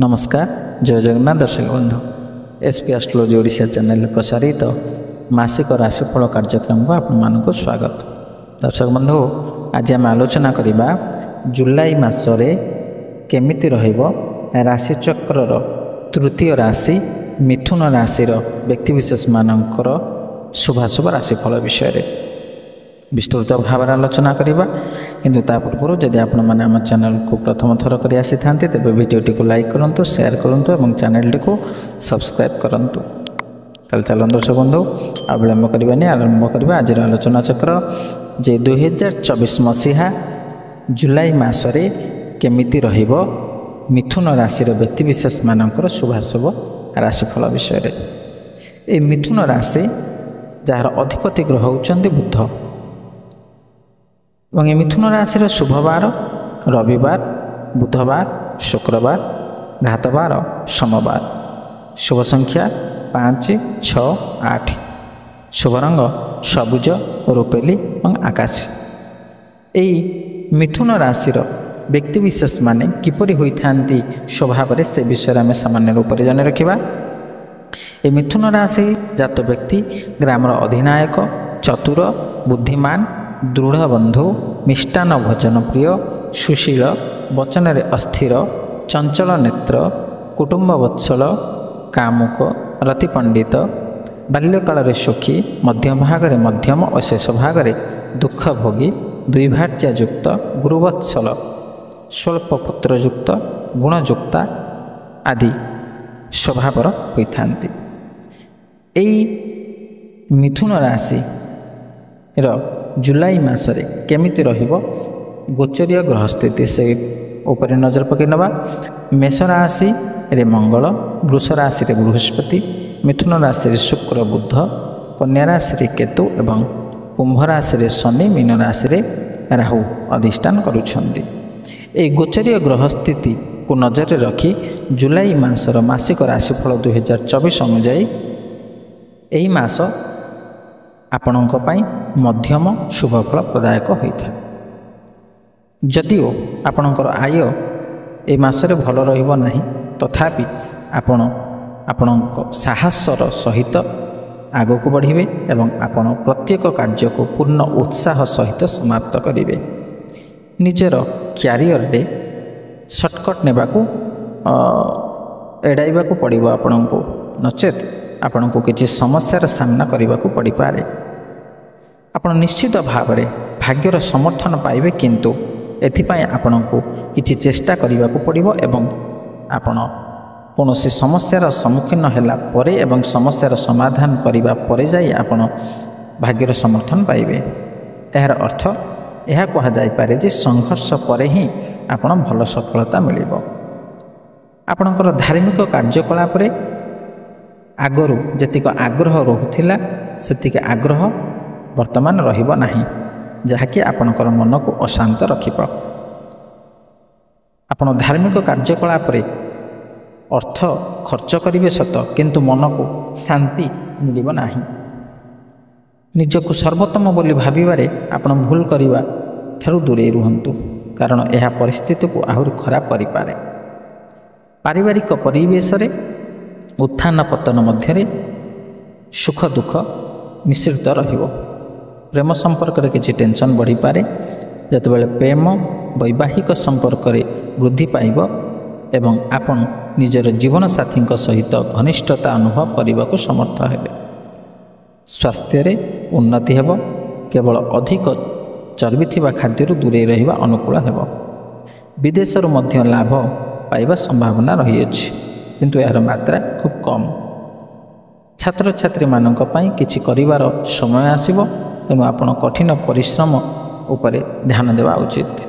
नमस्कार जय जगन्नाथ दर्शक बंधु एसपी एस्ट्रोलॉजी ओडिशा चैनल प्रसारित मासिक राशिफल कार्यक्रम को आपको स्वागत। दर्शक बंधु आज आम आलोचना करवा जुलाई मासरे केमिति रहिबो राशिचक्रर तृतीय राशि मिथुन राशि व्यक्तिविशेष मानकर शुभाशुभ राशिफल विषय विस्तृत भाव आलोचना करवा किंतु ता पूर्व जदि आपण मैंने आम चैनल को प्रथम थर कर आसी था तेज भिडटी को लाइक करूँ शेयर करूँ और चैनल को सब्सक्राइब करूँ। ताल चलो दर्शक बंधु आ विलंब करवानी आरंभ करवा आज आलोचना चक्र जे 2024 मसीहा जुलाई मासरे केमिति रहिबो मिथुन राशि व्यक्तिविशेष मानकर शुभाशुभ राशिफल विषय। ए मिथुन राशि जार अधिपति ग्रह होचंदी बुध और ये मिथुन राशि शुभवार रविवार बुधवार शुक्रवार घातवार सोमवार शुभ संख्या 5, 6, 8 शुभ रंग सबुज रुपेली और आकाश। यही मिथुन राशि व्यक्तिविशेष माने किपरि होइथांती स्वभाव से विषय आम सामान्य रूप से जानी रखा। ये मिथुन राशि जात व्यक्ति ग्रामर अधिनायक चतुर बुद्धिमान दृढ़ बंधु मिष्टान भोजन प्रिय सुशील वचन अस्थिर चंचल नेत्र कुटुंब वत्सल कामुक रति पंडित बाल्यकाल सुखी मध्य भागरे मध्यम और शेष भागरे दुख भोगी द्विभार्यायुक्त गुरुवत्सल स्वल्प पुत्रयुक्त गुणयुक्ता आदि स्वभावर होइथांती। एई मिथुन राशि जुलाई मासरे केमिति रहिबो गोचरीय ग्रह स्थिति से ऊपर नजर पकई नवा। मेष राशि रे मंगल वृष राशि रे बृहस्पति मिथुन राशि रे शुक्र बुध कन्या राशि रे केतु एवं कुंभ राशि रे शनि मीन राशि रे राहु अधिष्ठान करुछंदी। ए गोचरीय ग्रह स्थिति को नजर रखी जुलाई मासर मासिक राशिफल 2024 अनुजाई एही मास आपणों पाई मध्यम शुभफल प्रदायक होता है। जदिओ आपणकर आय ए मासरे भल रहिबो नाही तथापि आपण साहसर सहित आग को बढ़िबे एवं आपण प्रत्येक कार्य को पूर्ण उत्साह सहित समाप्त करिवे। निजर क्यारियर रे शॉर्टकट नेबाकू एड़ाइबाकू पड़िबो आपणको नचेत आपणको किछि समस्यार सामना करबाकू पड़ि पारे। आपण निश्चित भाव में भाग्यर समर्थन पाइबे किंतु एथिपाई आपणको किछि चेष्टा करबाकू पड़िबो एवं आपण कोनोसी समस्यार सम्मुखीन होला परे एवं समस्यार समाधान करिबा परे जाई आपण भाग्यर समर्थन पाइबे। एहार अर्थ यह कहा जाय पारे जे संघर्ष परे ही आपण भल सफलता मिलिबो। आपणकर धार्मिक कार्यकलाप रे आगरू जतिक आग्रह रहुथिला सेतिक आग्रह वर्तमान रहिबो नाही जहाँकि आपणकर मन को अशांत रखिबो। आपण धार्मिक कार्यकलाप रे अर्थ खर्च करिवे सत किंतु मन को शांति मिलिबो नाही। निजको सर्वोत्तम बोली भाबिबारे आपण भूल करिवा ठारू दूरे रुहंतु कारण यह परिस्थिति को आहुरी खराब करि पारे। पारिवारिक परिवेश रे उत्थान पतन मध्यरे सुख दुख मिश्रित रहिबो। प्रेम संपर्क रे किछि टेंशन बढ़ी पारे जतबेले प्रेम वैवाहिक संपर्क रे वृद्धि पाइबो एवं आपण निजर जीवन साथी सहित घनिष्ठता अनुभव करने को समर्थ हेबे। स्वास्थ्य रे उन्नति हेबो केवल अधिक चर्बी थिबा खाद्य दूरे रहिबा अनुकूल हेबो। विदेश रु मध्य लाभ पाइबा संभावना रही अछि किंतु यार मात्रा खूब कम। छात्र छात्री मानक पई किछि करिवार समय आसीबो तेणु आपण कठिन परिश्रम उपरे ध्यान देवा उचित।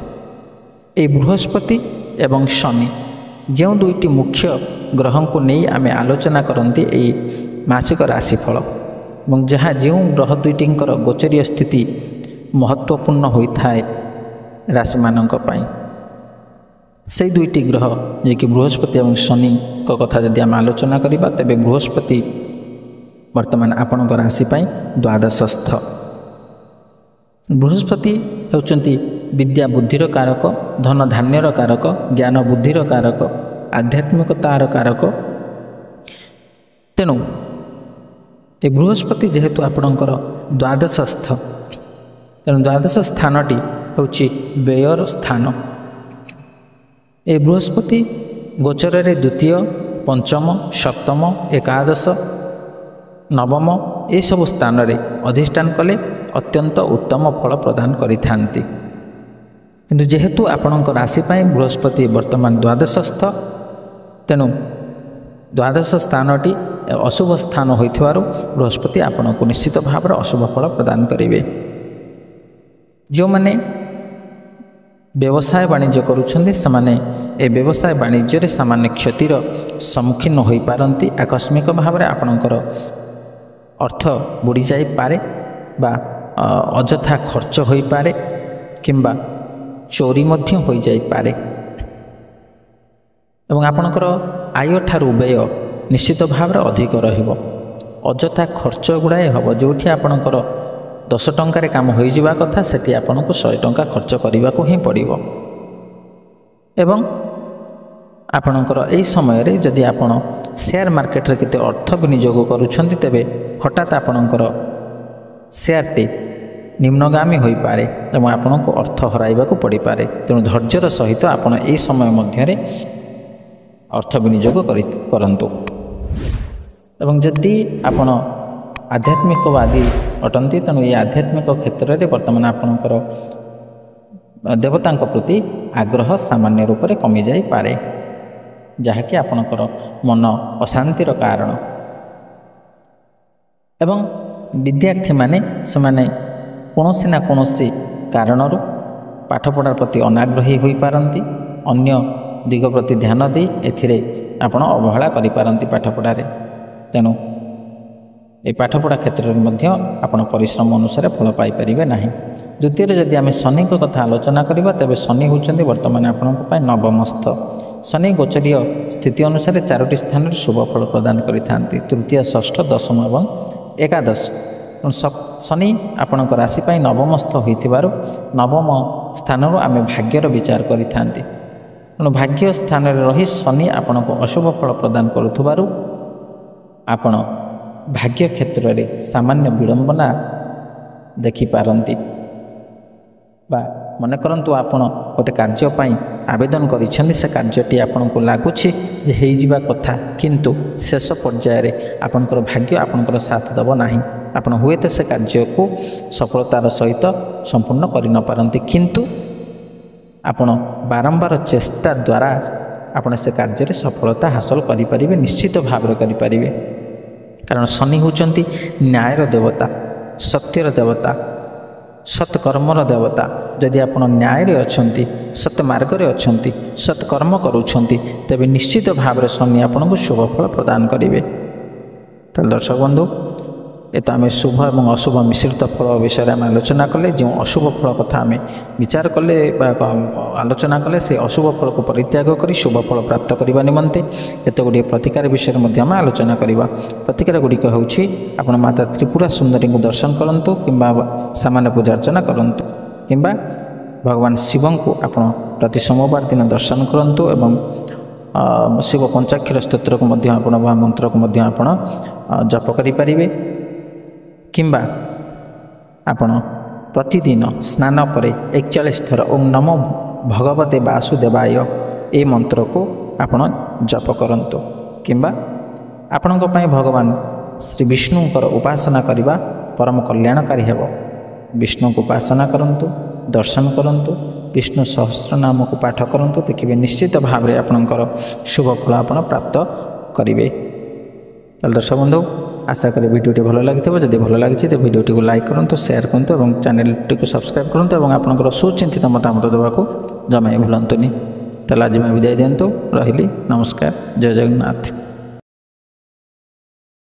ए बृहस्पति एवं शनि जो दुईटी मुख्य ग्रह को नहीं आमे आलोचना करती ए मासिक राशिफल और जहाँ जो ग्रह दुईटी गोचरीय स्थिति महत्वपूर्ण होता है राशि मानक पई से दुईटी ग्रह जे कि बृहस्पति और शनि को कथा जदि आम आलोचना करबा तेबे बृहस्पति वर्तमान आपण राशि पई द्वादशस्थ। बृहस्पति होचंती विद्या बुद्धिर कारक धन धान्यर कारक ज्ञान बुद्धिर कारक ଆଧ୍ୟାତ୍ମିକତାର କାରକ। ତେଣୁ ଏ ବୃହସ୍ପତି ଯେହେତୁ ଆପଣଙ୍କର ଦ୍ୱାଦଶସ୍ଥ, ତେଣୁ ଦ୍ୱାଦଶ ସ୍ଥାନଟି ହେଉଛି ବ୍ୟୟର ସ୍ଥାନ। ଏ ବୃହସ୍ପତି ଗୋଚରରେ ଦ୍ୱିତୀୟ, ପଞ୍ଚମ, ସପ୍ତମ, ଏକାଦଶ, ନବମ ଏସବୁ ସ୍ଥାନରେ ଅଧିଷ୍ଠାନ କଲେ ଅତ୍ୟନ୍ତ ଉତ୍ତମ ଫଳ ପ୍ରଦାନ କରିଥାନ୍ତି। କିନ୍ତୁ ଯେହେତୁ ଆପଣଙ୍କ ରାଶି ପାଇଁ ବୃହସ୍ପତି ବର୍ତ୍ତମାନ ଦ୍ୱାଦଶସ୍ଥ, ତେଣୁ ଦ୍ୱାଦଶ ସ୍ଥାନଟି ଅଶୁଭ ସ୍ଥାନ ହୋଇଥିବାରୁ ବୃହସ୍ପତି ଆପଣଙ୍କୁ ନିଶ୍ଚିତ ଭାବରେ ଅଶୁଭ ଫଳ ପ୍ରଦାନ କରିବେ। ଯେଉଁମାନେ ବ୍ୟବସାୟ ବାଣିଜ୍ୟ କରୁଛନ୍ତି ସେମାନେ ଏ ବ୍ୟବସାୟ ବାଣିଜ୍ୟରେ ସାମାନ୍ୟ କ୍ଷତିର ସମ୍ମୁଖୀନ ହୋଇପାରନ୍ତି। ଆକସ୍ମିକ ଭାବରେ ଆପଣଙ୍କର ଅର୍ଥ ବୁଡ଼ିଯାଇପାରେ ବା ଅଯଥା ଖର୍ଚ୍ଚ ହୋଇପାରେ କିମ୍ବା ଚୋରି ମଧ୍ୟ ହୋଇଯାଇପାରେ ଏବଂ ଆପଣଙ୍କର ଆୟ ଠାରୁ ବ୍ୟୟ ନିଶ୍ଚିତ ଭାବରେ ଅଧିକ ରହିବ। ଅଯଥା ଖର୍ଚ୍ଚ ଗୁଡ଼ାଏ ହେବ। ଯେଉଁଠି ଆପଣଙ୍କର 10 ଟଙ୍କାରେ କାମ ହୋଇଯିବା କଥା ସେଠି ଆପଣଙ୍କୁ 100 ଟଙ୍କା ଖର୍ଚ୍ଚ କରିବାକୁ ହିଁ ପଡ଼ିବ। ଏବଂ ଆପଣଙ୍କର ଏହି ସମୟରେ ଯଦି ଆପଣ ସେୟାର ମାର୍କେଟରେ କେତେ ଅର୍ଥ ବିନିଯୋଗ କରୁଛନ୍ତି ତେବେ ହଠାତ୍ ଆପଣଙ୍କର ସେୟାରଟି ନିମ୍ନଗାମୀ ହୋଇପାରେ ଏବଂ ଆପଣଙ୍କୁ ଅର୍ଥ ହରାଇବାକୁ ପଡ଼ିପାରେ। ତେଣୁ ଧୈର୍ଯ୍ୟର ସହିତ ଆପଣ ଏହି ସମୟ ମଧ୍ୟରେ ଅର୍ଥ ବିନିଯୋଗ କରନ୍ତୁ। ଏବଂ ଯଦି ଆପଣ ଆଧ୍ୟାତ୍ମିକବାଦୀ ଅଟନ୍ତି ତେଣୁ ଏହି ଆଧ୍ୟାତ୍ମିକ କ୍ଷେତ୍ରରେ ବର୍ତ୍ତମାନ ଆପଣଙ୍କର ଦେବତାଙ୍କ ପ୍ରତି ଆଗ୍ରହ ସାମାନ୍ୟ ରୂପରେ କମିଯାଇପାରେ, ଯାହାକି ଆପଣଙ୍କର ମନ ଅଶାନ୍ତିର କାରଣ। ଏବଂ ବିଦ୍ୟାର୍ଥୀମାନେ ସେମାନେ କୌଣସି ନା କୌଣସି କାରଣରୁ ପାଠପଢ଼ା ପ୍ରତି ଅନାଗ୍ରହୀ ହୋଇପାରନ୍ତି। ଅନ୍ୟ ଦିଗ ପ୍ରତି ଧ୍ୟାନ ଦେଇ ଏଥିରେ ଆପଣ ଅବହେଳା କରିପାରନ୍ତି ପାଠପଢ଼ାରେ। ତେଣୁ এই ପାଠପଢ଼ା କ୍ଷେତ୍ରରେ ମଧ୍ୟ ଆପଣ ପରିଶ୍ରମ ଅନୁସାରେ ଫଳ ପାଇପାରିବେ ନାହିଁ। ଦ୍ୱିତୀୟରେ ଯଦି ଆମେ ଶନିଙ୍କ କଥା ଆଲୋଚନା କରିବା ତେବେ ଶନି ହେଉଛନ୍ତି ବର୍ତ୍ତମାନ ଆପଣଙ୍କ ପାଇଁ ନବମସ୍ଥ। ଶନି ଗୋଚରୀୟ ସ୍ଥିତି ଅନୁସାରେ 4ଟି ସ୍ଥାନରେ ଶୁଭ ଫଳ ପ୍ରଦାନ କରିଥାନ୍ତି, ତୃତୀୟ, ଷଷ୍ଠ, ଦଶମ ଏବଂ ଏକାଦଶ। ତେଣୁ ଶନି ଆପଣଙ୍କ ରାଶି ପାଇଁ ନବମସ୍ଥ ହୋଇଥିବାରୁ ନବମ ସ୍ଥାନରୁ ଆମେ ଭାଗ୍ୟର ବିଚାର କରିଥାନ୍ତି। ତେଣୁ ଭାଗ୍ୟ ସ୍ଥାନରେ ରହି ଶନି ଆପଣଙ୍କୁ ଅଶୁଭ ଫଳ ପ୍ରଦାନ କରୁଥିବାରୁ ଆପଣ ଭାଗ୍ୟ କ୍ଷେତ୍ରରେ ସାମାନ୍ୟ ବିଡ଼ମ୍ବନା ଦେଖିପାରନ୍ତି। ବା ମନେ କରନ୍ତୁ ଆପଣ ଗୋଟେ କାର୍ଯ୍ୟ ପାଇଁ ଆବେଦନ କରିଛନ୍ତି, ସେ କାର୍ଯ୍ୟଟି ଆପଣଙ୍କୁ ଲାଗୁଛି ଯେ ହୋଇଯିବା କଥା, କିନ୍ତୁ ଶେଷ ପର୍ଯ୍ୟାୟରେ ଆପଣଙ୍କର ଭାଗ୍ୟ ଆପଣଙ୍କର ସାଥ ଦେବ ନାହିଁ। ଆପଣ ହୁଏତ ସେ କାର୍ଯ୍ୟକୁ ସଫଳତାର ସହିତ ସମ୍ପୂର୍ଣ୍ଣ କରିନପାରନ୍ତି, କିନ୍ତୁ ଆପଣ ବାରମ୍ବାର ଚେଷ୍ଟା ଦ୍ୱାରା ଆପଣ ସେ କାର୍ଯ୍ୟରେ ସଫଳତା ହାସଲ କରିପାରିବେ, ନିଶ୍ଚିତ ଭାବରେ କରିପାରିବେ। କାରଣ ଶନି ହେଉଛନ୍ତି ନ୍ୟାୟର ଦେବତା, ସତ୍ୟର ଦେବତା, ସତ୍କର୍ମର ଦେବତା। ଯଦି ଆପଣ ନ୍ୟାୟରେ ଅଛନ୍ତି, ସତ ମାର୍ଗରେ ଅଛନ୍ତି, ସତ୍କର୍ମ କରୁଛନ୍ତି, ତେବେ ନିଶ୍ଚିତ ଭାବରେ ଶନି ଆପଣଙ୍କୁ ଶୁଭ ଫଳ ପ୍ରଦାନ କରିବେ। ତାହେଲେ ଦର୍ଶକ ବନ୍ଧୁ, ଏ ତ ଆମେ ଶୁଭ ଏବଂ ଅଶୁଭ ମିଶ୍ରିତ ଫଳ ବିଷୟରେ ଆମେ ଆଲୋଚନା କଲେ। ଯେଉଁ ଅଶୁଭ ଫଳ କଥା ଆମେ ବିଚାର କଲେ ବା ଆଲୋଚନା କଲେ, ସେ ଅଶୁଭ ଫଳକୁ ପରିତ୍ୟାଗ କରି ଶୁଭ ଫଳ ପ୍ରାପ୍ତ କରିବା ନିମନ୍ତେ କେତେ ଗୁଡ଼ିଏ ପ୍ରତିକାର ବିଷୟରେ ମଧ୍ୟ ଆମେ ଆଲୋଚନା କରିବା। ପ୍ରତିକାର ଗୁଡ଼ିକ ହେଉଛି ଆପଣ ମାତା ତ୍ରିପୁରା ସୁନ୍ଦରୀଙ୍କୁ ଦର୍ଶନ କରନ୍ତୁ କିମ୍ବା ସାମାନ୍ୟ ପୂଜା ଅର୍ଚ୍ଚନା କରନ୍ତୁ, କିମ୍ବା ଭଗବାନ ଶିବଙ୍କୁ ଆପଣ ପ୍ରତି ସୋମବାର ଦିନ ଦର୍ଶନ କରନ୍ତୁ ଏବଂ ଶିବ ପଞ୍ଚାକ୍ଷର ସ୍ତୋତ୍ରକୁ ମଧ୍ୟ ଆପଣ ବା ମନ୍ତ୍ରକୁ ମଧ୍ୟ ଆପଣ ଜପ କରିପାରିବେ। କିମ୍ବା ଆପଣ ପ୍ରତିଦିନ ସ୍ନାନ ପରେ 41 ଥର ଓಂ ନମୋ ଭଗବତେ ବାସୁଦେବାୟ ଏ ମନ୍ତ୍ରକୁ ଆପଣ ଜପ କରନ୍ତୁ। କିମ୍ବା ଆପଣଙ୍କ ପାଇଁ ଭଗବାନ ଶ୍ରୀ ବିଷ୍ଣୁଙ୍କର ଉପାସନା କରିବା ପରମ କଲ୍ୟାଣକାରୀ ହେବ। ବିଷ୍ଣୁଙ୍କୁ ଉପାସନା କରନ୍ତୁ, ଦର୍ଶନ କରନ୍ତୁ, ବିଷ୍ଣୁ ସହସ୍ର ନାମକୁ ପାଠ କରନ୍ତୁ, ଦେଖିବେ ନିଶ୍ଚିତ ଭାବରେ ଆପଣଙ୍କର ଶୁଭ ଫଳ ଆପଣ ପ୍ରାପ୍ତ କରିବେ। ତାହେଲେ ଦର୍ଶକ ବନ୍ଧୁ, ଆଶା କରେ ଭିଡ଼ିଓଟି ଭଲ ଲାଗିଥିବ। ଯଦି ଭଲ ଲାଗିଛି ତ ଭିଡ଼ିଓଟିକୁ ଲାଇକ୍ କରନ୍ତୁ, ସେୟାର କରନ୍ତୁ ଏବଂ ଚ୍ୟାନେଲଟିକୁ ସବସ୍କ୍ରାଇବ୍ କରନ୍ତୁ ଏବଂ ଆପଣଙ୍କର ସୁଚିନ୍ତିତ ମତାମତ ଦେବାକୁ ଜମା ଭୁଲନ୍ତୁନି। ତାହେଲେ ଆଜି ମୁଁ ବିଦାୟ ଦିଅନ୍ତୁ। ରହିଲି, ନମସ୍କାର, ଜୟ ଜଗନ୍ନାଥ।